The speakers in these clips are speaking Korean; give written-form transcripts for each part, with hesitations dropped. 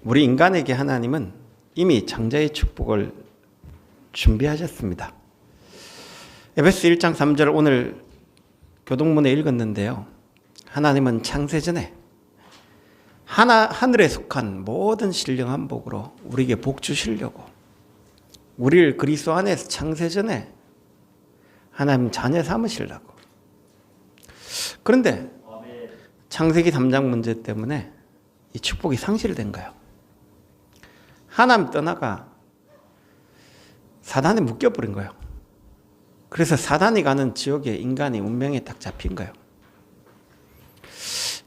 우리 인간에게 하나님은 이미 장자의 축복을 준비하셨습니다. 에베소 1장 3절 오늘 교동문에 읽었는데요. 하나님은 창세전에 하늘에 속한 모든 신령한 복으로 우리에게 복 주시려고 우리를 그리스도 안에서 창세전에 하나님 자녀 삼으시려고. 그런데 창세기 3장 문제 때문에 이 축복이 상실된 거예요. 하나님 떠나가 사단에 묶여버린 거예요. 그래서 사단이 가는 지옥에 인간이 운명에 딱 잡힌 거예요.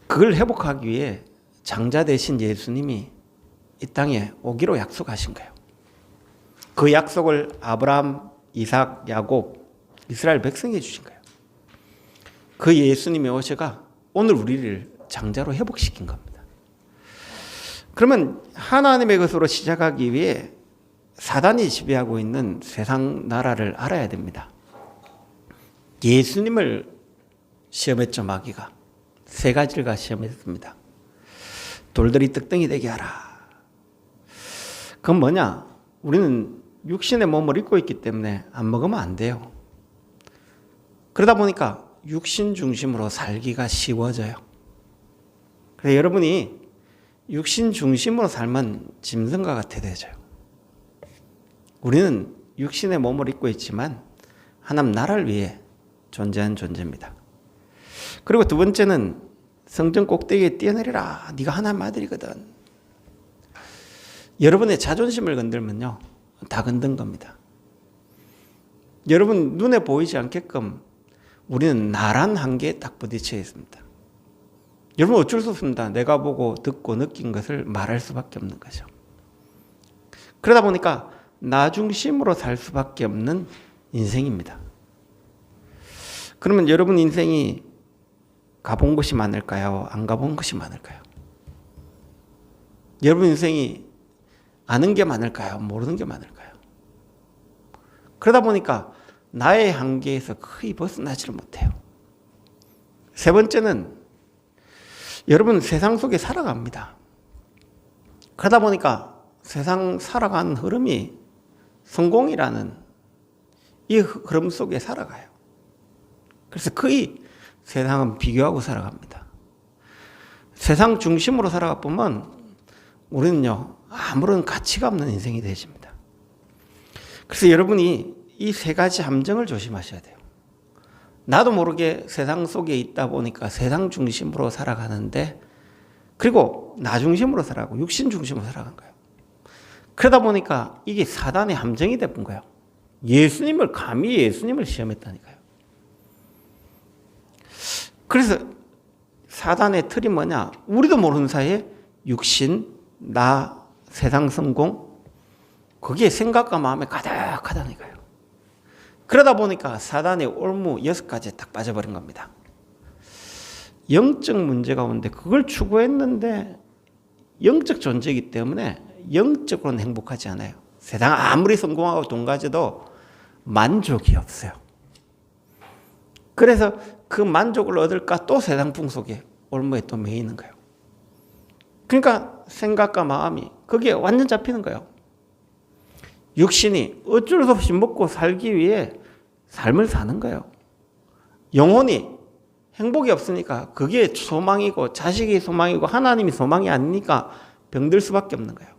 그걸 회복하기 위해 장자 대신 예수님이 이 땅에 오기로 약속하신 거예요. 그 약속을 아브라함, 이삭, 야곱, 이스라엘 백성에 주신 거예요. 그 예수님이 오셔가 오늘 우리를 장자로 회복시킨 겁니다. 그러면 하나님의 것으로 시작하기 위해 사단이 지배하고 있는 세상 나라를 알아야 됩니다. 예수님을 시험했죠, 마귀가. 세 가지를 시험했습니다. 돌들이 떡덩이 되게 하라. 그건 뭐냐? 우리는 육신의 몸을 입고 있기 때문에 안 먹으면 안 돼요. 그러다 보니까 육신 중심으로 살기가 쉬워져요. 그래서 여러분이 육신 중심으로 살면 짐승과 같아 되죠. 우리는 육신의 몸을 입고 있지만 하나님 나라를 위해 존재한 존재입니다. 그리고 두 번째는 성전 꼭대기에 뛰어내리라. 네가 하나님 아들이거든. 여러분의 자존심을 건들면요, 다 건든 겁니다. 여러분 눈에 보이지 않게끔 우리는 나란 한계에 딱 부딪혀 있습니다. 여러분 어쩔 수 없습니다. 내가 보고 듣고 느낀 것을 말할 수밖에 없는 거죠. 그러다 보니까 나 중심으로 살 수밖에 없는 인생입니다. 그러면 여러분 인생이 가본 것이 많을까요? 안 가본 것이 많을까요? 여러분 인생이 아는 게 많을까요? 모르는 게 많을까요? 그러다 보니까 나의 한계에서 거의 벗어나지를 못해요. 세 번째는 여러분 세상 속에 살아갑니다. 그러다 보니까 세상 살아가는 흐름이 성공이라는 이 흐름 속에 살아가요. 그래서 거의 세상은 비교하고 살아갑니다. 세상 중심으로 살아가 보면 우리는요, 아무런 가치가 없는 인생이 되십니다. 그래서 여러분이 이 세 가지 함정을 조심하셔야 돼요. 나도 모르게 세상 속에 있다 보니까 세상 중심으로 살아가는데, 그리고 나 중심으로 살아가고 육신 중심으로 살아간 거예요. 그러다 보니까 이게 사단의 함정이 된 거예요. 감히 예수님을 시험했다니까요. 그래서 사단의 틀이 뭐냐? 우리도 모르는 사이에 육신, 나, 세상 성공, 거기에 생각과 마음에 가득하다니까요. 그러다 보니까 사단의 올무 6가지에 딱 빠져버린 겁니다. 영적 문제가 오는데 그걸 추구했는데 영적 존재이기 때문에 영적으로는 행복하지 않아요. 세상 아무리 성공하고 돈 가져도 만족이 없어요. 그래서 그 만족을 얻을까 또 세상 풍속에 올무에 또 매이는 거예요. 그러니까 생각과 마음이 거기에 완전 잡히는 거예요. 육신이 어쩔 수 없이 먹고 살기 위해 삶을 사는 거예요. 영혼이 행복이 없으니까 그게 소망이고 자식이 소망이고 하나님이 소망이 아니니까 병들 수밖에 없는 거예요.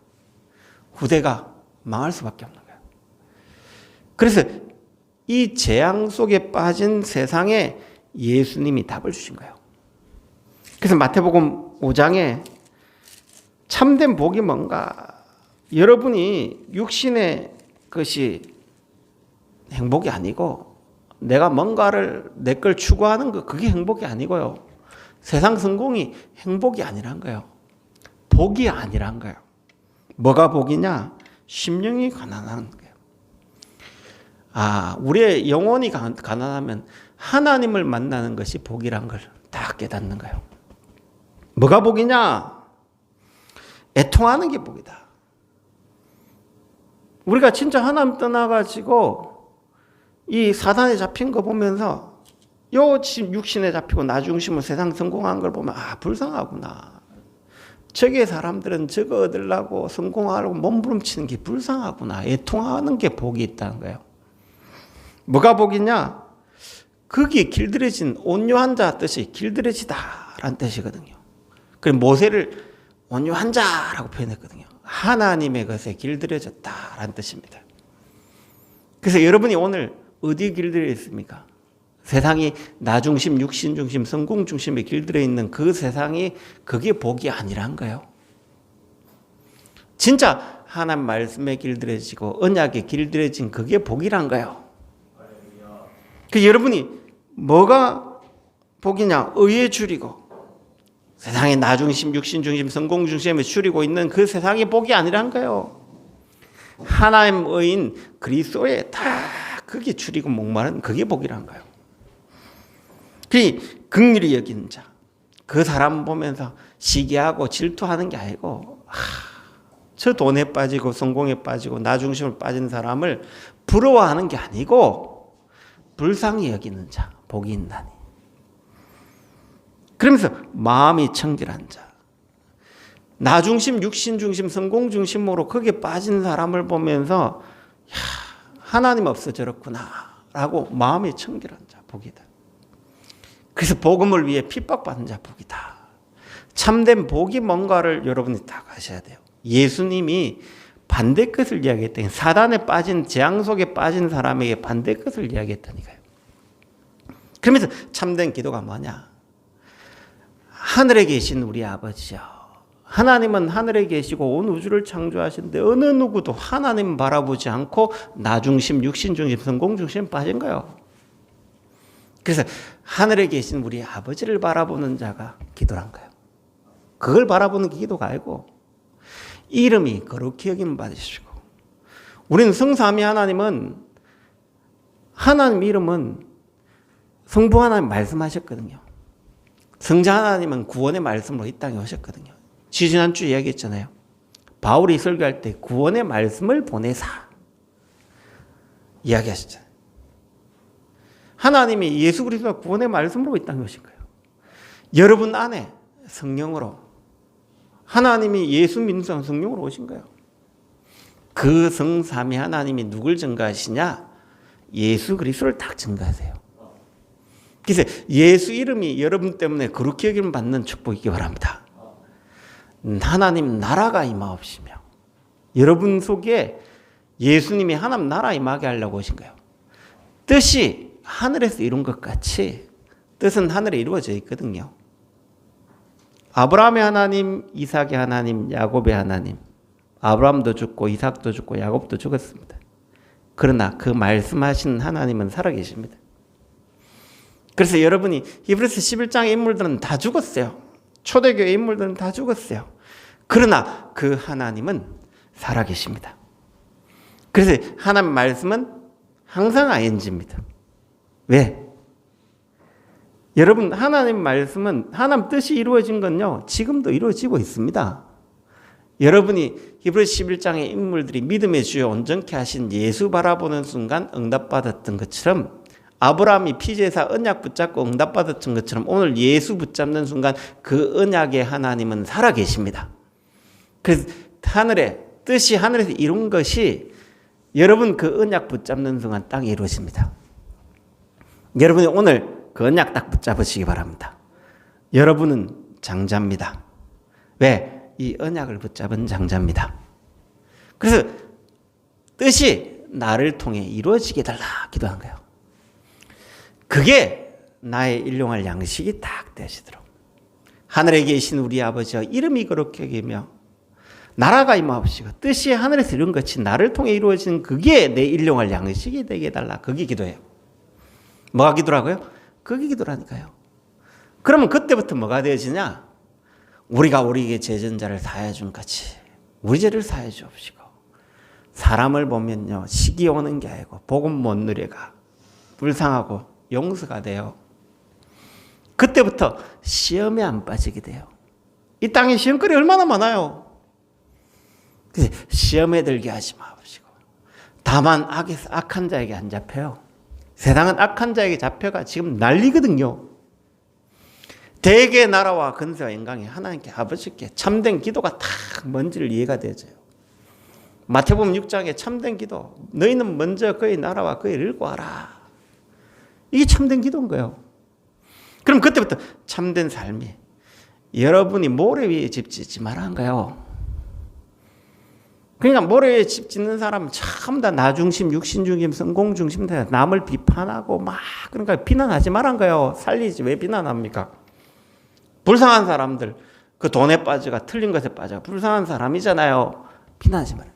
후대가 망할 수밖에 없는 거예요. 그래서 이 재앙 속에 빠진 세상에 예수님이 답을 주신 거예요. 그래서 마태복음 5장에 참된 복이 뭔가? 여러분이 육신의 것이 행복이 아니고 내가 뭔가를 내 걸 추구하는 거, 그게 행복이 아니고요. 세상 성공이 행복이 아니란 거예요. 복이 아니란 거예요. 뭐가 복이냐? 심령이 가난한 거예요. 우리의 영혼이 가난하면 하나님을 만나는 것이 복이란 걸 다 깨닫는 거예요. 뭐가 복이냐? 애통하는 게 복이다. 우리가 진짜 하나님 떠나가지고 이 사단에 잡힌 거 보면서 요 육신에 잡히고 나 중심으로 세상 성공한 걸 보면 불쌍하구나. 저게 사람들은 저거 얻으려고 성공하려고 몸부림치는 게 불쌍하구나. 애통하는 게 복이 있다는 거예요. 뭐가 복이냐? 거기에 길들여진 온유한 자 뜻이 길들여지다라는 뜻이거든요. 그래서 모세를 온유한 자라고 표현했거든요. 하나님의 것에 길들여졌다라는 뜻입니다. 그래서 여러분이 오늘 어디에 길들여 있습니까? 세상이 나 중심, 육신 중심, 성공 중심에 길들여 있는 그 세상이 그게 복이 아니란 거예요. 진짜 하나님 말씀에 길들여지고 언약에 길들여진 그게 복이란 거예요. 그 여러분이 뭐가 복이냐? 의에 줄이고 세상에 나 중심, 육신 중심, 성공 중심에 줄이고 있는 그 세상이 복이 아니란 거예요. 하나님 의인 그리스도에 다 그게 줄이고 목마른 그게 복이란 거예요. 그 긍휼히 여기는 자, 그 사람 보면서 시기하고 질투하는 게 아니고 저 돈에 빠지고 성공에 빠지고 나 중심으로 빠진 사람을 부러워하는 게 아니고 불쌍히 여기는 자, 복이 있나니. 그러면서 마음이 청결한 자, 나 중심, 육신 중심, 성공 중심으로 거기에 빠진 사람을 보면서 하나님 없어 저렇구나 라고 마음이 청결한 자, 복이다. 그래서 복음을 위해 핍박받는 자 복이다. 참된 복이 뭔가를 여러분이 다 아셔야 돼요. 예수님이 반대 것을 이야기했더니 사단에 빠진 재앙 속에 빠진 사람에게 반대 것을 이야기했다니까요. 그러면서 참된 기도가 뭐냐? 하늘에 계신 우리 아버지요. 하나님은 하늘에 계시고 온 우주를 창조하시는데 어느 누구도 하나님 바라보지 않고 나 중심, 육신 중심, 성공 중심 빠진 거예요. 그래서 하늘에 계신 우리 아버지를 바라보는 자가 기도란 거예요. 그걸 바라보는 게 기도가 아니고 이름이 거룩히 여김을 받으시고 우리는 성삼위 하나님은 하나님 이름은 성부 하나님 말씀하셨거든요. 성자 하나님은 구원의 말씀으로 이 땅에 오셨거든요. 지난주 이야기했잖아요. 바울이 설교할 때 구원의 말씀을 보내사 이야기하셨잖아요. 하나님이 예수 그리스도가 구원의 말씀으로 이 땅에 오신 거예요. 여러분 안에 성령으로 하나님이 예수 믿는 사람 성령으로 오신 거예요. 그 성삼위 하나님이 누굴 증거하시냐? 예수 그리스도를 딱 증거하세요. 그래서 예수 이름이 여러분 때문에 거룩히 여김을 받는 축복이기 바랍니다. 하나님 나라가 임하옵시며 여러분 속에 예수님이 하나님 나라 임하게 하려고 오신 거예요. 뜻이 하늘에서 이룬 것 같이 뜻은 하늘에 이루어져 있거든요. 아브라함의 하나님, 이삭의 하나님, 야곱의 하나님. 아브라함도 죽고 이삭도 죽고 야곱도 죽었습니다. 그러나 그 말씀하신 하나님은 살아계십니다. 그래서 여러분이 히브리서 11장의 인물들은 다 죽었어요. 초대교회 인물들은 다 죽었어요. 그러나 그 하나님은 살아계십니다. 그래서 하나님 말씀은 항상 ING입니다. 왜? 여러분 하나님 말씀은 하나님 뜻이 이루어진 건요 지금도 이루어지고 있습니다. 여러분이 히브리서 11장의 인물들이 믿음의 주요 온전케 하신 예수 바라보는 순간 응답받았던 것처럼 아브라함이 피제사 언약 붙잡고 응답받았던 것처럼 오늘 예수 붙잡는 순간 그 언약의 하나님은 살아계십니다. 그래서 하늘의 뜻이 하늘에서 이룬 것이 여러분 그 언약 붙잡는 순간 딱 이루어집니다. 여러분이 오늘 그 언약 딱 붙잡으시기 바랍니다. 여러분은 장자입니다. 왜? 이 언약을 붙잡은 장자입니다. 그래서 뜻이 나를 통해 이루어지게 달라 기도한 거예요. 그게 나의 일용할 양식이 딱 되시도록. 하늘에 계신 우리 아버지와 이름이 거룩히 여기며 나라가 임하옵시고 뜻이 하늘에서 이룬 것이 나를 통해 이루어진 그게 내 일용할 양식이 되게 해달라. 그게 기도예요. 뭐가 기도라고요? 그게 기도라니까요. 그러면 그때부터 뭐가 되어지냐? 우리가 우리에게 죄전자를 사하여 준 같이 우리 죄를 사하여 주옵시고 사람을 보면요 시기 오는 게 아니고 복음 못 누려가 불쌍하고 용서가 돼요. 그때부터 시험에 안 빠지게 돼요. 이 땅에 시험거리 얼마나 많아요. 그래서 시험에 들게 하지 마옵시고 다만 악에서 악한 자에게 안 잡혀요. 세상은 악한 자에게 잡혀가 지금 난리거든요. 대개 나라와 근세와 영광이 하나님께 아버지께 참된 기도가 딱 뭔지를 이해가 되죠. 마태복음 6장에 참된 기도, 너희는 먼저 그의 나라와 그의 일을 구하라. 이게 참된 기도인 거예요. 그럼 그때부터 참된 삶이 여러분이 모래 위에 집 짓지 말라는 거예요. 그러니까 모래 위에 집 짓는 사람은 참 다 나중심, 육신중심, 성공중심, 남을 비판하고 막 그러니까 비난하지 말라는 거예요. 살리지 왜 비난합니까? 불쌍한 사람들, 그 돈에 빠져가 틀린 것에 빠져 불쌍한 사람이잖아요. 비난하지 말아요.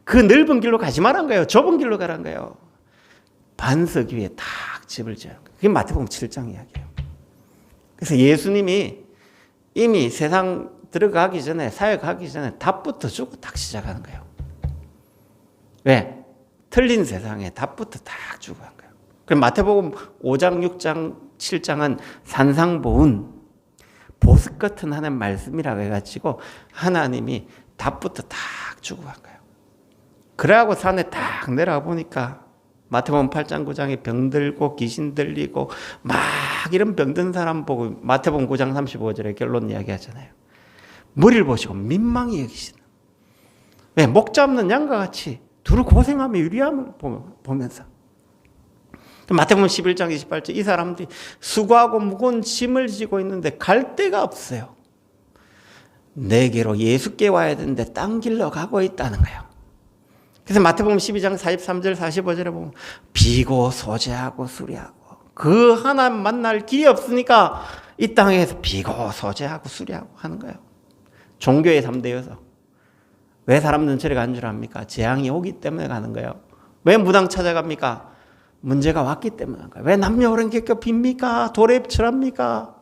그 넓은 길로 가지 말라는 거예요. 좁은 길로 가라는 거예요. 반석 위에 딱 집을 지어요. 그게 마태복음 7장 이야기예요. 그래서 예수님이 이미 세상 들어가기 전에, 사회 가기 전에 답부터 주고 딱 시작하는 거예요. 왜? 틀린 세상에 답부터 딱 주고 한 거예요. 그럼 마태복음 5장, 6장, 7장은 산상보훈, 보석 같은 하나님 말씀이라고 해가지고 하나님이 답부터 딱 주고 간 거예요. 그래하고 산에 딱 내려가 보니까 마태복음 8장 9장에 병들고 귀신 들리고 막 이런 병든 사람 보고 마태복음 9장 35절에 결론 이야기하잖아요. 머리를 보시고 민망히 여기시는. 왜? 목 잡는 양과 같이 두루 고생하며 유리함을 보면서. 마태복음 11장 28절 이 사람들이 수고하고 무거운 짐을 지고 있는데 갈 데가 없어요. 내게로 예수께 와야 되는데 딴 길로 가고 있다는 거예요. 그래서 마태복음 12장 43절 45절에 보면 비고 소재하고 수리하고 그 하나님 만날 길이 없으니까 이 땅에서 비고 소재하고 수리하고 하는 거예요. 종교의 3대 요소. 왜 사람들은 저리 가는 줄 압니까? 재앙이 오기 때문에 가는 거예요. 왜 무당 찾아갑니까? 문제가 왔기 때문에 가는 거예요. 왜 남녀호른 겹겹입니까? 도래철합니까?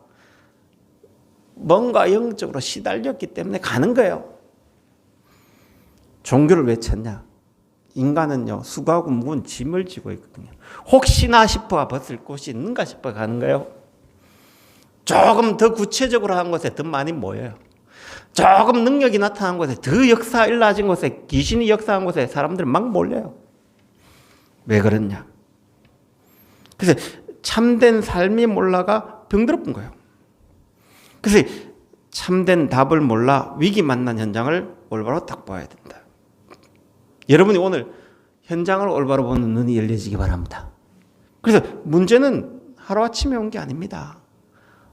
뭔가 영적으로 시달렸기 때문에 가는 거예요. 종교를 왜 찾냐? 인간은요, 수고하고 무거운 짐을 지고 있거든요. 혹시나 싶어 벗을 곳이 있는가 싶어 가는 거예요. 조금 더 구체적으로 한 곳에 더 많이 모여요. 조금 능력이 나타난 곳에, 더 역사 일어나진 곳에, 귀신이 역사한 곳에 사람들이 막 몰려요. 왜 그러냐? 그래서 참된 삶이 몰라가 병들어본 거예요. 그래서 참된 답을 몰라 위기 만난 현장을 올바로 딱 봐야 된다. 여러분이 오늘 현장을 올바로 보는 눈이 열려지기 바랍니다. 그래서 문제는 하루아침에 온 게 아닙니다.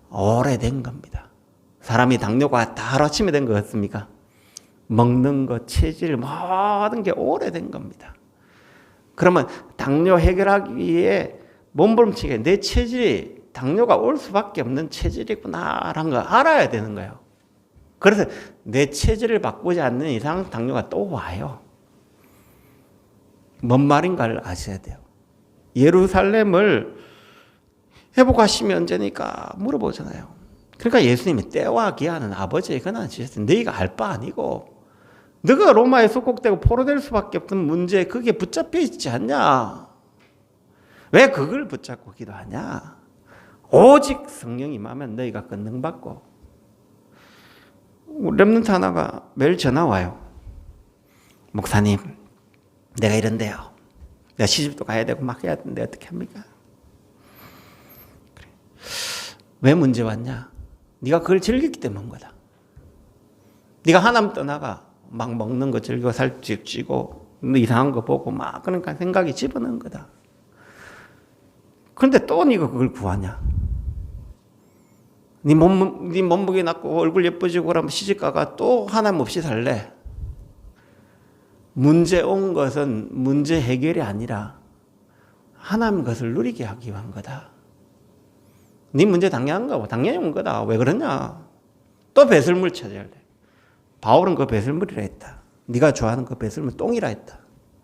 오래된 겁니다. 사람이 당뇨가 다 하루아침에 된 것 같습니까? 먹는 것, 체질, 모든 게 오래된 겁니다. 그러면 당뇨 해결하기 위해 몸부림치게 내 체질이 당뇨가 올 수밖에 없는 체질이구나라는 걸 알아야 되는 거예요. 그래서 내 체질을 바꾸지 않는 이상 당뇨가 또 와요. 뭔 말인가를 아셔야 돼요. 예루살렘을 회복하시면 언제니까 물어보잖아요. 그러니까 예수님이 때와 기한은 아버지의 권한을 주셨어요. 너희가 알 바 아니고 너가 로마에 속국되고 포로될 수밖에 없던 문제에 그게 붙잡혀 있지 않냐? 왜 그걸 붙잡고 기도하냐? 오직 성령이 임하면 너희가 권능받고. 렘넌트 하나가 매일 전화 와요. 목사님, 내가 이런데요. 내가 시집도 가야 되고 막 해야 되는데 어떻게 합니까? 그래. 왜 문제 왔냐? 네가 그걸 즐겼기 때문인 거다. 네가 하나님 떠나가 막 먹는 거 즐기고 살찌고 찌고 이상한 거 보고 막 그러니까 생각이 집어넣은 거다. 그런데 또 네가 그걸 구하냐? 네 몸무게 낮고 얼굴 예뻐지고 그러면 시집가가 또 하나님 없이 살래? 문제 온 것은 문제 해결이 아니라 하나님 것을 누리게 하기 위한 거다. 네 문제 당연한가 봐. 당연히 온 거다. 왜 그러냐? 또 배설물 찾아야 돼. 바울은 그 배설물이라 했다. 네가 좋아하는 그 배설물 똥이라 했다.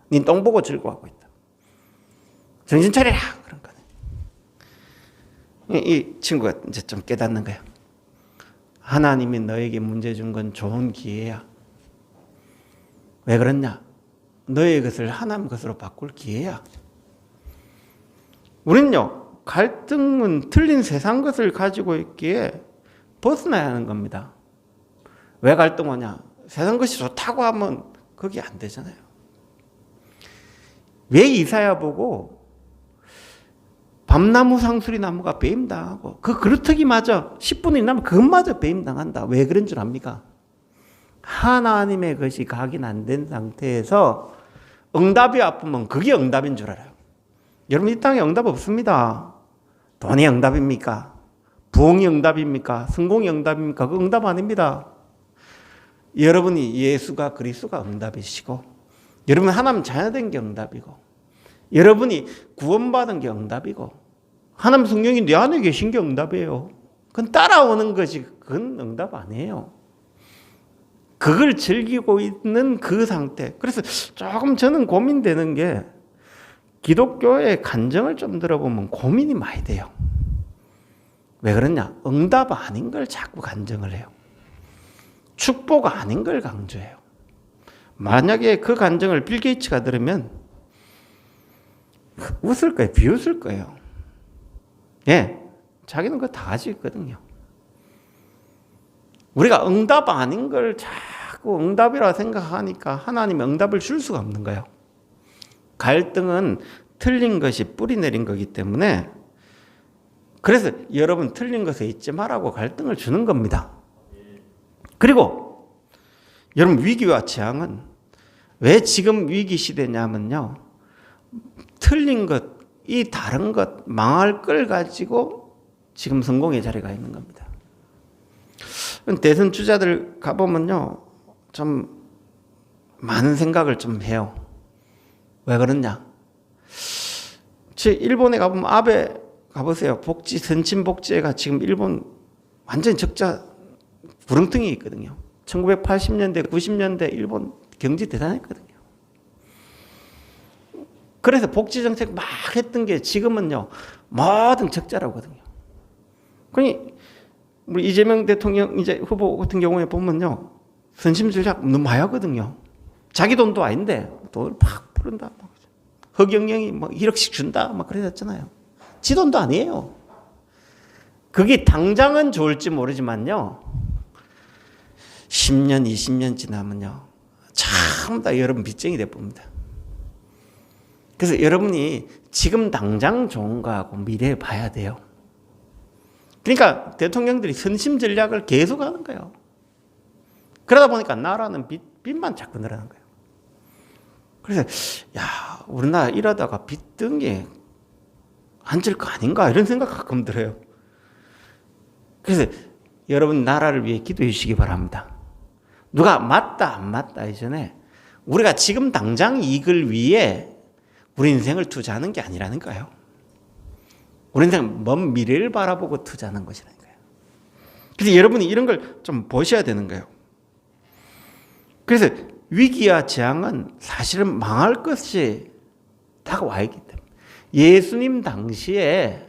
네 똥 보고 즐거워하고 있다. 정신 차리라. 그런 거네. 이 친구가 이제 좀 깨닫는 거야. 하나님이 너에게 문제 준 건 좋은 기회야. 왜 그러냐? 너의 것을 하나님 것으로 바꿀 기회야. 우리는요, 갈등은 틀린 세상 것을 가지고 있기에 벗어나야 하는 겁니다. 왜 갈등 오냐? 세상 것이 좋다고 하면 그게 안 되잖아요. 왜 이사야 보고 밤나무 상수리 나무가 배임당하고 그 그루터기마저 10분이 나면 그것마저 배임당한다. 왜 그런 줄 압니까? 하나님의 것이 각인 안 된 상태에서 응답이 아프면 그게 응답인 줄 알아요. 여러분 이 땅에 응답 없습니다. 돈이 응답입니까? 부흥이 응답입니까? 성공이 응답입니까? 그 응답 아닙니다. 여러분이 예수가 그리스도가 응답이시고 여러분 하나님 자녀된 게 응답이고 여러분이 구원받은 게 응답이고 하나님 성령이 내 안에 계신 게 응답이에요. 그건 따라오는 것이 그건 응답 아니에요. 그걸 즐기고 있는 그 상태. 그래서 조금 저는 고민되는 게 기독교의 간증을 좀 들어보면 고민이 많이 돼요. 왜 그러냐? 응답 아닌 걸 자꾸 간증을 해요. 축복 아닌 걸 강조해요. 만약에 그 간증을 빌 게이츠가 들으면 웃을 거예요. 비웃을 거예요. 예, 자기는 그거 다 가지고 있거든요. 우리가 응답 아닌 걸 자꾸 응답이라 생각하니까 하나님이 응답을 줄 수가 없는 거예요. 갈등은 틀린 것이 뿌리 내린 거기 때문에 그래서 여러분 틀린 것에 잊지 말라고 갈등을 주는 겁니다. 그리고 여러분 위기와 재앙은 왜 지금 위기 시대냐면요. 틀린 것, 이 다른 것, 망할 걸 가지고 지금 성공의 자리가 있는 겁니다. 대선 주자들 가보면요. 좀 많은 생각을 좀 해요. 왜 그러냐? 일본에 가보면 아베 가보세요. 복지, 선진 복지가 지금 일본 완전히 적자 구렁텅이 있거든요. 1980년대, 90년대 일본 경제 대단했거든요. 그래서 복지 정책 막 했던 게 지금은요, 모든 적자라거든요. 그러니 우리 이재명 대통령 이제 후보 같은 경우에 보면요, 선심 전략 너무 많이 하거든요. 자기 돈도 아닌데 돈을 팍 부른다. 허경영이 뭐 1억씩 준다. 막 그랬잖아요. 지 돈도 아니에요. 그게 당장은 좋을지 모르지만요. 10년, 20년 지나면요. 참 다 여러분 빚쟁이 돼봅니다. 그래서 여러분이 지금 당장 좋은 거하고 미래에 봐야 돼요. 그러니까 대통령들이 선심 전략을 계속 하는 거예요. 그러다 보니까 나라는 빚만 자꾸 늘어나는 거예요. 그래서 야, 우리나라 이러다가 빚 등에 앉을 거 아닌가 이런 생각 가끔 들어요. 그래서 여러분 나라를 위해 기도해 주시기 바랍니다. 누가 맞다 안 맞다 이전에 우리가 지금 당장 이익을 위해 우리 인생을 투자하는 게 아니라는 거예요. 우리 인생은 먼 미래를 바라보고 투자하는 것이라는 거예요. 그래서 여러분이 이런 걸 좀 보셔야 되는 거예요. 그래서 위기와 재앙은 사실은 망할 것이 다가와 있기 때문에 예수님 당시에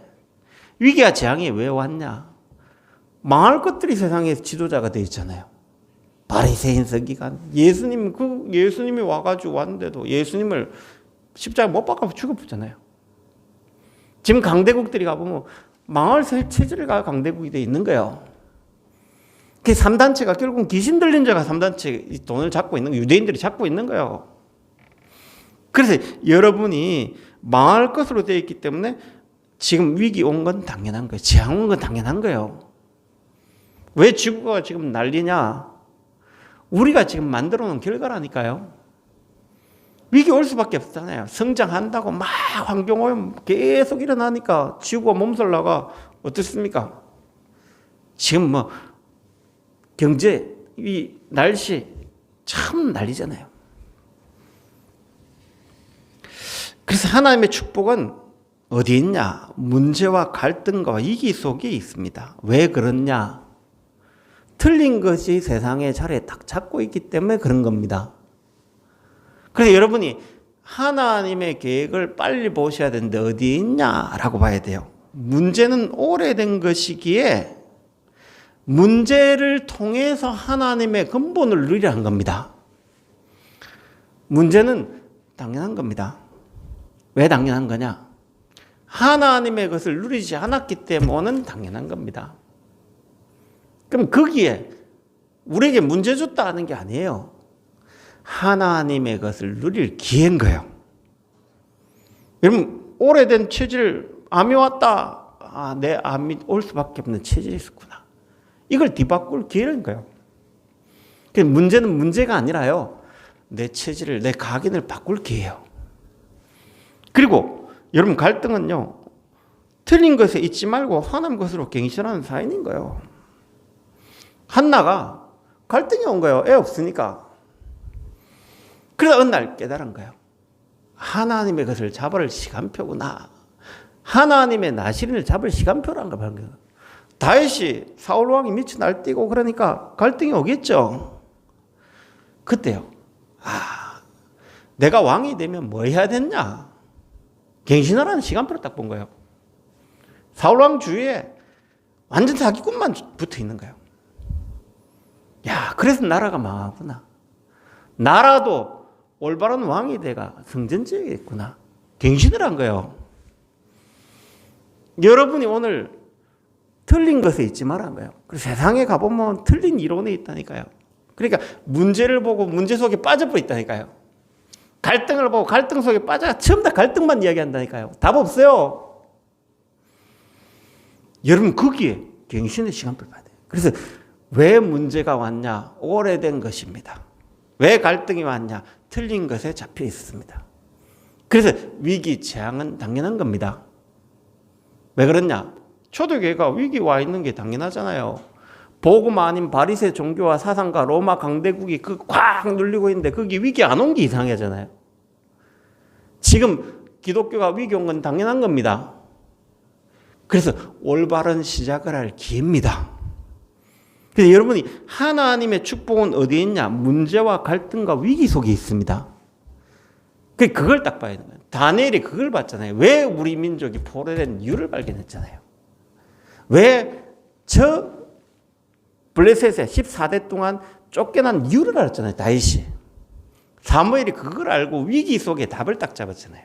위기와 재앙이 왜 왔냐? 망할 것들이 세상에 지도자가 되어 있잖아요. 바리새인 서기관. 예수님이 와가지고 왔는데도 예수님을 십자가 못 박아서 죽여보잖아요. 지금 강대국들이 가보면 망할 체질가 강대국이 되어 있는 거예요. 그 3단체가 결국 귀신 들린 자가 3단체 돈을 잡고 있는 거예요. 유대인들이 잡고 있는 거예요. 그래서 여러분이 망할 것으로 되어 있기 때문에 지금 위기 온 건 당연한 거예요. 재앙 온 건 당연한 거예요. 왜 지구가 지금 난리냐? 우리가 지금 만들어 놓은 결과라니까요. 위기 올 수밖에 없잖아요. 성장한다고 막 환경오염 계속 일어나니까 지구가 몸살 나가 어떻습니까? 지금 뭐 경제, 이 날씨 참 난리잖아요. 그래서 하나님의 축복은 어디 있냐? 문제와 갈등과 위기 속에 있습니다. 왜 그렇냐? 틀린 것이 세상의 자리에 딱 잡고 있기 때문에 그런 겁니다. 그래서 여러분이 하나님의 계획을 빨리 보셔야 되는데 어디 있냐라고 봐야 돼요. 문제는 오래된 것이기에 문제를 통해서 하나님의 근본을 누리라는 겁니다. 문제는 당연한 겁니다. 왜 당연한 거냐? 하나님의 것을 누리지 않았기 때문에 당연한 겁니다. 그럼 거기에 우리에게 문제 줬다 하는 게 아니에요. 하나님의 것을 누릴 기회인 거예요. 여러분 오래된 체질 암이 왔다. 내 암이 올 수밖에 없는 체질이 있었구나. 이걸 뒤바꿀 기회인 거예요. 문제는 문제가 아니라요. 내 체질을, 내 각인을 바꿀 기회예요. 그리고 여러분 갈등은요. 틀린 것에 잊지 말고 화난 것으로 갱신하는 사인인 거예요. 한나가 갈등이 온 거예요. 애 없으니까. 그래서 어느 날 깨달은 거예요. 하나님의 것을 잡을 시간표구나. 하나님의 나시린을 잡을 시간표라는 걸 보는 거예요. 다윗이 사울 왕이 미쳐 날뛰고 그러니까 갈등이 오겠죠. 그때요. 내가 왕이 되면 뭐 해야 됐냐? 갱신하라는 시간표를 딱 본 거예요. 사울 왕 주위에 완전 사기꾼만 붙어 있는 거예요. 그래서 나라가 망하구나. 나라도 올바른 왕이 돼가 성전지어야겠구나. 갱신을 한 거예요. 여러분이 오늘 틀린 것에 있지 말란 거예요. 그래서 세상에 가보면 틀린 이론이 있다니까요. 그러니까 문제를 보고 문제 속에 빠져버려 있다니까요. 갈등을 보고 갈등 속에 빠져 전부 다 갈등만 이야기한다니까요. 답 없어요. 여러분 거기에 갱신의 시간표를 봐야 돼요. 그래서 왜 문제가 왔냐? 오래된 것입니다. 왜 갈등이 왔냐? 틀린 것에 잡혀 있습니다. 그래서 위기, 재앙은 당연한 겁니다. 왜 그러냐? 초대교회가 위기 와 있는 게 당연하잖아요. 복음 아닌 바리새 종교와 사상과 로마 강대국이 꽉 눌리고 있는데 거기 위기 안 온 게 이상하잖아요. 지금 기독교가 위기 온 건 당연한 겁니다. 그래서 올바른 시작을 할 기회입니다. 그래서 여러분이 하나님의 축복은 어디에 있냐? 문제와 갈등과 위기 속에 있습니다. 그걸 딱 봐야 되는 거예요. 다니엘이 그걸 봤잖아요. 왜 우리 민족이 포로된 이유를 발견했잖아요. 왜 저 블레셋에 14대 동안 쫓겨난 이유를 알았잖아요. 다윗이. 사무엘이 그걸 알고 위기 속에 답을 딱 잡았잖아요.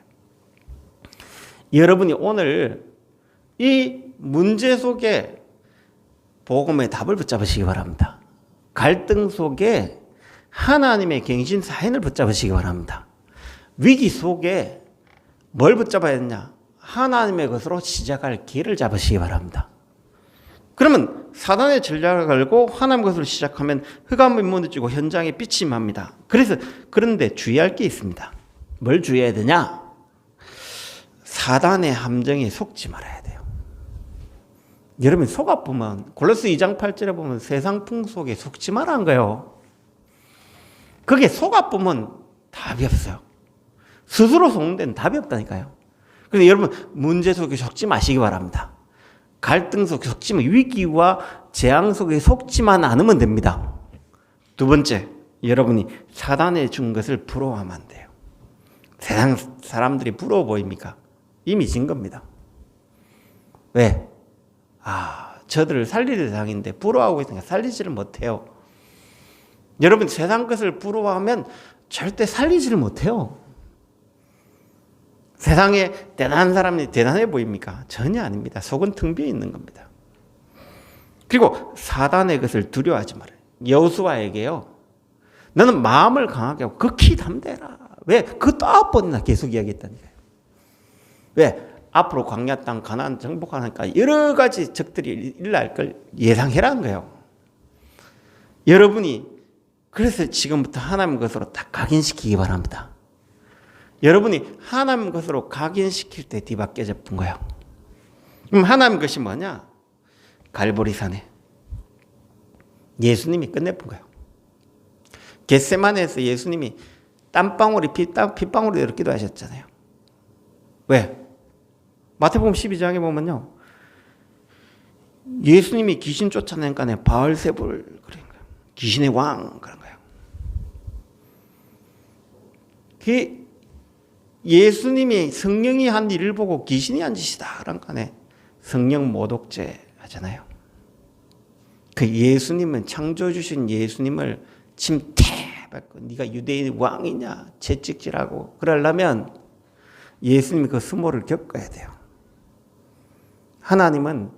여러분이 오늘 이 문제 속에 복음의 답을 붙잡으시기 바랍니다. 갈등 속에 하나님의 갱신 사인을 붙잡으시기 바랍니다. 위기 속에 뭘 붙잡아야 되냐? 하나님의 것으로 시작할 기회를 잡으시기 바랍니다. 그러면 사단의 전략을 걸고 하나님의 것으로 시작하면 흑암이 무너지고 현장에 빛이 맙니다. 그런데 주의할 게 있습니다. 뭘 주의해야 되냐? 사단의 함정에 속지 말아야 돼요. 여러분 속아보면 골로새 2장 8절에 보면 세상 풍속에 속지 말라는 거예요. 그게 속아보면 답이 없어요. 스스로 속는 데는 답이 없다니까요. 그래서 여러분 문제 속에 속지 마시기 바랍니다. 갈등 속에 속지만 위기와 재앙 속에 속지만 않으면 됩니다. 두 번째, 여러분이 사단에 준 것을 부러워하면 안 돼요. 세상 사람들이 부러워 보입니까? 이미 진 겁니다. 왜? 저들을 살릴 대상인데 부러워하고 있으니까 살리지를 못해요. 여러분 세상 것을 부러워하면 절대 살리지를 못해요. 세상에 대단한 사람이 대단해 보입니까? 전혀 아닙니다. 속은 텅 비어 있는 겁니다. 그리고 사단의 것을 두려워하지 말아요. 여호수아에게요. 너는 마음을 강하게 하고 극히 담대라. 왜? 그 또 9번이나 계속 이야기했다니까요. 왜? 앞으로 광야 땅 가나안 정복하니까 여러 가지 적들이 일어날 걸 예상해라는 거예요. 여러분이 그래서 지금부터 하나님 것으로 딱 각인시키기 바랍니다. 여러분이 하나님 것으로 각인시킬 때 뒤바뀌어 잡은 거예요. 그럼 하나님 것이 뭐냐? 갈보리산에 예수님이 끝내본 거예요. 겟세마네에서 예수님이 땀방울이 핏방울이 되도록 기도하셨잖아요. 왜? 마태복음 12장에 보면요. 예수님이 귀신 쫓아낸 간에 바알세불 그런 거예요. 귀신의 왕 그런 거예요. 그 예수님이 성령이 한 일을 보고 귀신이 한 짓이다 그런 간에 성령 모독죄 하잖아요. 그 예수님은 창조 주신 예수님을 침태받고 네가 유대인 왕이냐 채찍질하고 그러려면 예수님이 그 수모를 겪어야 돼요. 하나님은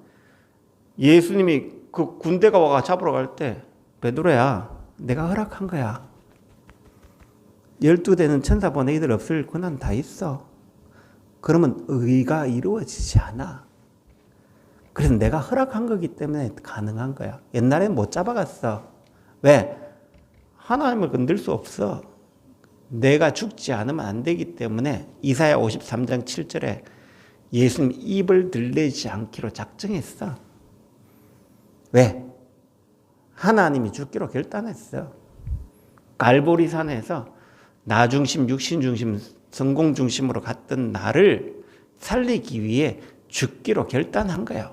예수님이 그 군대가 와가 잡으러 갈 때 베드로야 내가 허락한 거야. 12대는 천사 보내기들 없을 권한 다 있어. 그러면 의가 이루어지지 않아. 그래서 내가 허락한 거기 때문에 가능한 거야. 옛날에는 못 잡아갔어. 왜? 하나님을 건들 수 없어. 내가 죽지 않으면 안 되기 때문에 이사야 53장 7절에 예수님 입을 들리지 않기로 작정했어. 왜? 하나님이 죽기로 결단했어. 갈보리산에서 나 중심, 육신 중심, 성공 중심으로 갔던 나를 살리기 위해 죽기로 결단한 거예요.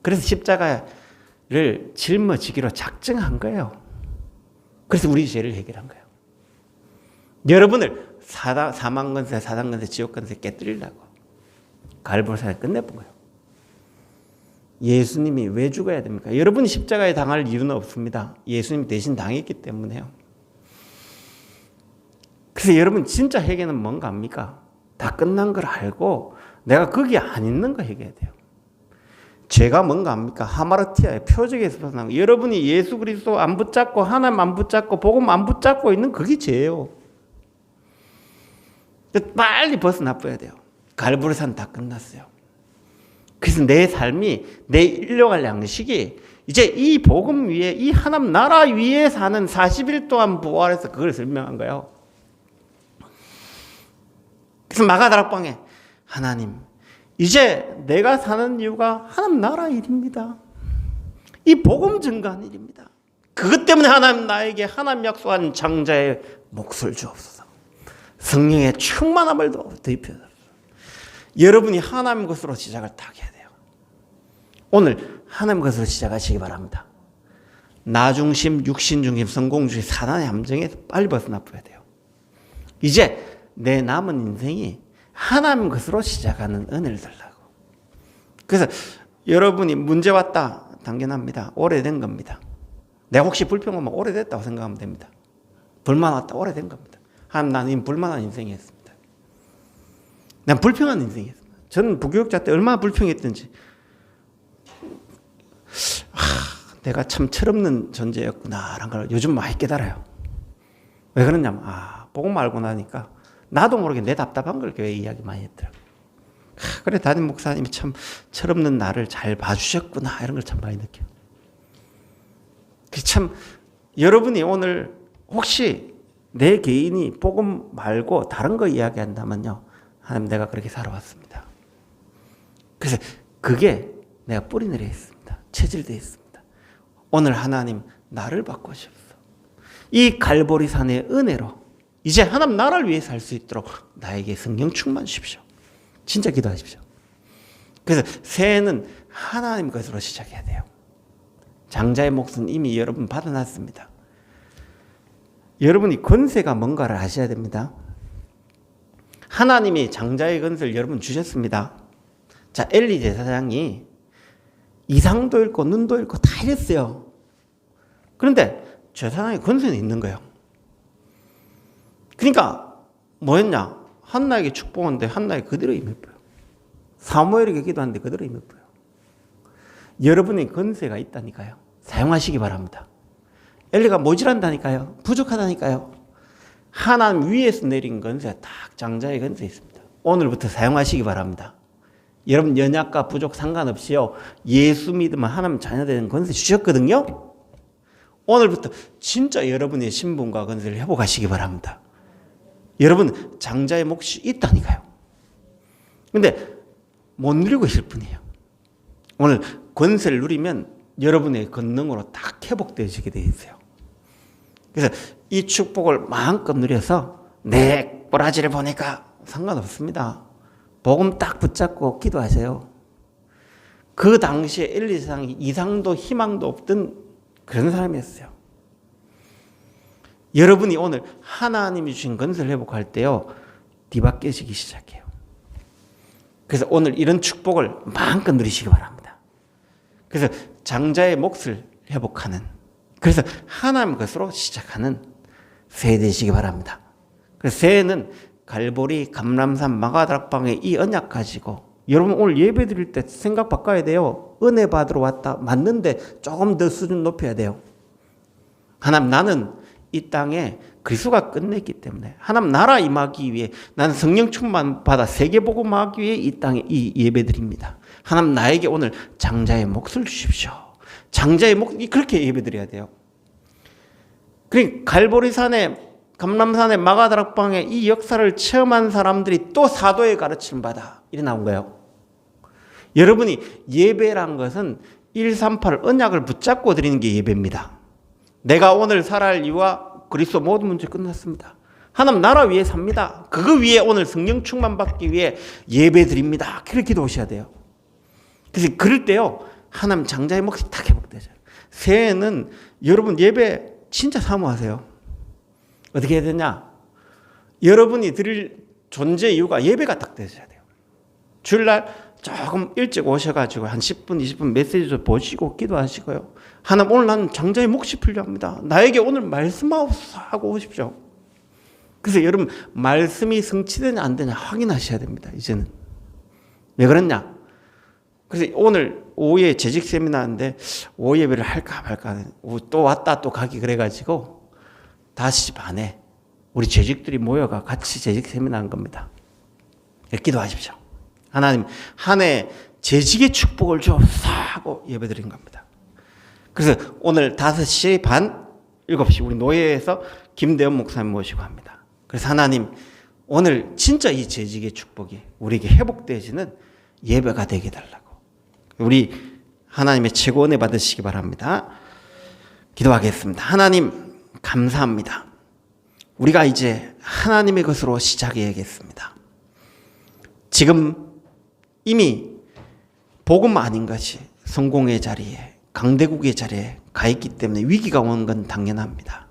그래서 십자가를 짊어지기로 작정한 거예요. 그래서 우리 죄를 해결한 거예요. 여러분을 사망건세, 사단건세, 지옥건세 깨뜨리려고 갈보리산에 끝내본 거예요. 예수님이 왜 죽어야 됩니까? 여러분이 십자가에 당할 이유는 없습니다. 예수님이 대신 당했기 때문에요. 그래서 여러분 진짜 회개는 뭔가 합니까? 다 끝난 걸 알고 내가 거기 안 있는 거 회개해야 돼요. 죄가 뭔가 합니까? 하마르티아의 표적에서 벗어나고 여러분이 예수 그리스도 안 붙잡고 하나님 안 붙잡고 복음 안 붙잡고 있는 그게 죄예요. 빨리 벗어나버려야 돼요. 갈보리산 다 끝났어요. 그래서 내 삶이 내 일용할 양식이 이제 이 복음 위에 이 하나님 나라 위에 사는 40일 동안 부활해서 그걸 설명한 거예요. 그래서 마가다락방에 하나님 이제 내가 사는 이유가 하나님 나라 일입니다. 이 복음 증거하는 일입니다. 그것 때문에 하나님 나에게 하나님 약속한 장자의 몫을 주옵소서. 성령의 충만함을 더입혀서 여러분이 하나님 것으로 시작을 딱 해야 돼요. 오늘 하나님 것으로 시작하시기 바랍니다. 나 중심, 육신 중심, 성공 중심, 사단의 함정에서 빨리 벗어나 버려야 돼요. 이제 내 남은 인생이 하나님 것으로 시작하는 은혜를 달라고. 그래서 여러분이 문제 왔다 당연합니다. 오래된 겁니다. 내가 혹시 불평 오면 오래됐다고 생각하면 됩니다. 불만 왔다 오래된 겁니다. 하나님 나는 불만한 인생이었습니다. 난 불평한 인생이었습니다. 저는 부교육자 때 얼마나 불평했던지 내가 참 철없는 존재였구나라는 걸 요즘 많이 깨달아요. 왜 그러냐면 복음 알고 나니까 나도 모르게 내 답답한 걸 교회에 이야기 많이 했더라고요. 그래 담임 목사님이 참 철없는 나를 잘 봐주셨구나 이런 걸 참 많이 느껴요. 참 여러분이 오늘 혹시 내 개인이 복음 말고 다른 거 이야기한다면요. 하나님 내가 그렇게 살아왔습니다. 그래서 그게 내가 뿌리내려 있습니다. 체질되어 있습니다. 오늘 하나님 나를 바꾸시옵소서. 이 갈보리산의 은혜로 이제 하나님 나라를 위해 살 수 있도록 나에게 성령 충만 주십시오. 진짜 기도하십시오. 그래서 새해는 하나님 것으로 시작해야 돼요. 장자의 몫은 이미 여러분 받아놨습니다. 여러분이 권세가 뭔가를 아셔야 됩니다. 하나님이 장자의 권세를 여러분 주셨습니다. 자, 엘리 제사장이 이상도 읽고 눈도 읽고 다 이랬어요. 그런데 제사장의 권세는 있는 거예요. 그러니까 뭐였냐? 한나에게 축복하는데 한나에 그대로 임해버려요. 사무엘에게 기도하는데 그대로 임해버려요. 여러분의 권세가 있다니까요. 사용하시기 바랍니다. 엘리가 모질한다니까요. 부족하다니까요. 하나님 위에서 내린 권세, 딱 장자의 권세 있습니다. 오늘부터 사용하시기 바랍니다. 여러분 연약과 부족 상관없이요. 예수 믿으면 하나님 자녀되는 권세 주셨거든요. 오늘부터 진짜 여러분의 신분과 권세를 회복하시기 바랍니다. 여러분 장자의 몫이 있다니까요. 근데 못 누리고 있을 뿐이에요. 오늘 권세를 누리면 여러분의 권능으로 딱 회복되어지게 되어 있어요. 그래서 이 축복을 마음껏 누려서 내 꼬라지를 보니까 상관없습니다. 복음 딱 붙잡고 기도하세요. 그 당시에 엘리 제사장이 이상도 희망도 없던 그런 사람이었어요. 여러분이 오늘 하나님이 주신 권세를 회복할 때요. 뒤바뀌어지기 시작해요. 그래서 오늘 이런 축복을 마음껏 누리시기 바랍니다. 그래서 장자의 몫을 회복하는, 그래서 하나님 것으로 시작하는 새해 되시기 바랍니다. 그래서 새해는 갈보리, 감람산, 마가다락방의 이 언약 가지고 여러분 오늘 예배 드릴 때 생각 바꿔야 돼요. 은혜 받으러 왔다. 맞는데 조금 더 수준 높여야 돼요. 하나님 나는 이 땅에 그리스도가 끝냈기 때문에 하나님 나라 임하기 위해 나는 성령 충만 받아 세계복음하기 위해 이 땅에 이 예배드립니다. 하나님 나에게 오늘 장자의 몫을 주십시오. 장자의 몫 그렇게 예배드려야 돼요. 그러니까 갈보리산에 감람산의 마가다락방에 이 역사를 체험한 사람들이 또 사도의 가르침을 받아 이래 나온 거예요. 여러분이 예배란 것은 138 언약을 붙잡고 드리는 게 예배입니다. 내가 오늘 살아갈 이유와 그리스도 모든 문제 끝났습니다. 하나님 나라 위에 삽니다. 그거 위에 오늘 성령 충만 받기 위해 예배 드립니다. 그렇게 기도하셔야 돼요. 그래서 그럴 때요 하나님 장자의 몫이 딱 회복되죠. 새해에는 여러분 예배 진짜 사모하세요. 어떻게 해야 되냐? 여러분이 드릴 존재 이유가 예배가 딱 되셔야 돼요. 주일날 조금 일찍 오셔가지고 한 10분, 20분 메시지 좀 보시고 기도하시고요. 하나님 오늘 나는 장자의 몫이 필요합니다. 나에게 오늘 말씀하옵소서 하고 오십시오. 그래서 여러분 말씀이 성취되냐 안 되냐 확인하셔야 됩니다. 이제는. 왜 그러냐? 그래서 오늘 오후에 재직 세미나인데 오후 예배를 할까 말까 또 왔다 또 가기 그래가지고 5시 반에 우리 재직들이 모여가 같이 재직 세미나 한 겁니다. 기도하십시오. 하나님 한 해 재직의 축복을 주옵소서 하고 예배드린 겁니다. 그래서 오늘 5시 반 7시 우리 노예에서 김대원 목사님 모시고 합니다. 그래서 하나님 오늘 진짜 이 재직의 축복이 우리에게 회복되어지는 예배가 되게 해달라고 우리 하나님의 최고 은혜 받으시기 바랍니다. 기도하겠습니다. 하나님 감사합니다. 우리가 이제 하나님의 것으로 시작해야겠습니다. 지금 이미 복음 아닌 것이 성공의 자리에 강대국의 자리에 가 있기 때문에 위기가 오는 건 당연합니다.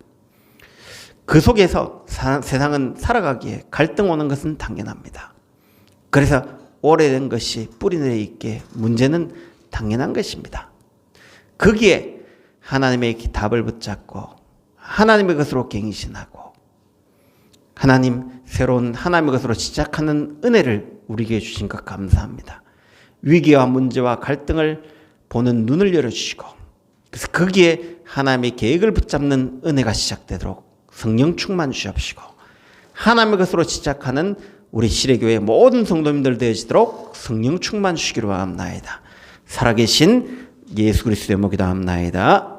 그 속에서 세상은 살아가기에 갈등 오는 것은 당연합니다. 그래서 오래된 것이 뿌리내려 있기에 문제는 당연한 것입니다. 거기에 하나님의 답을 붙잡고 하나님의 것으로 갱신하고 하나님 새로운 하나님의 것으로 시작하는 은혜를 우리에게 주신 것 감사합니다. 위기와 문제와 갈등을 보는 눈을 열어주시고 그래서 거기에 하나님의 계획을 붙잡는 은혜가 시작되도록 성령 충만 주시옵시고 하나님의 것으로 시작하는 우리 시래교회 모든 성도님들 되어지도록 성령 충만 주시기로 합나이다. 살아계신 예수 그리스도의 이름으로 기도합나이다.